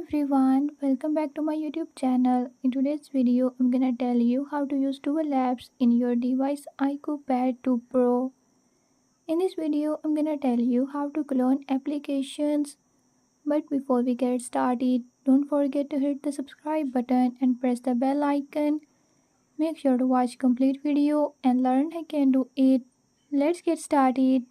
everyone, welcome back to my YouTube channel. In today's video, I'm gonna tell you how to use Dual Apps in your device IQOO Pad 2 Pro. In this video, I'm gonna tell you how to clone applications. But before we get started, don't forget to hit the subscribe button and press the bell icon. Make sure to watch complete video and learn how you can do it. Let's get started.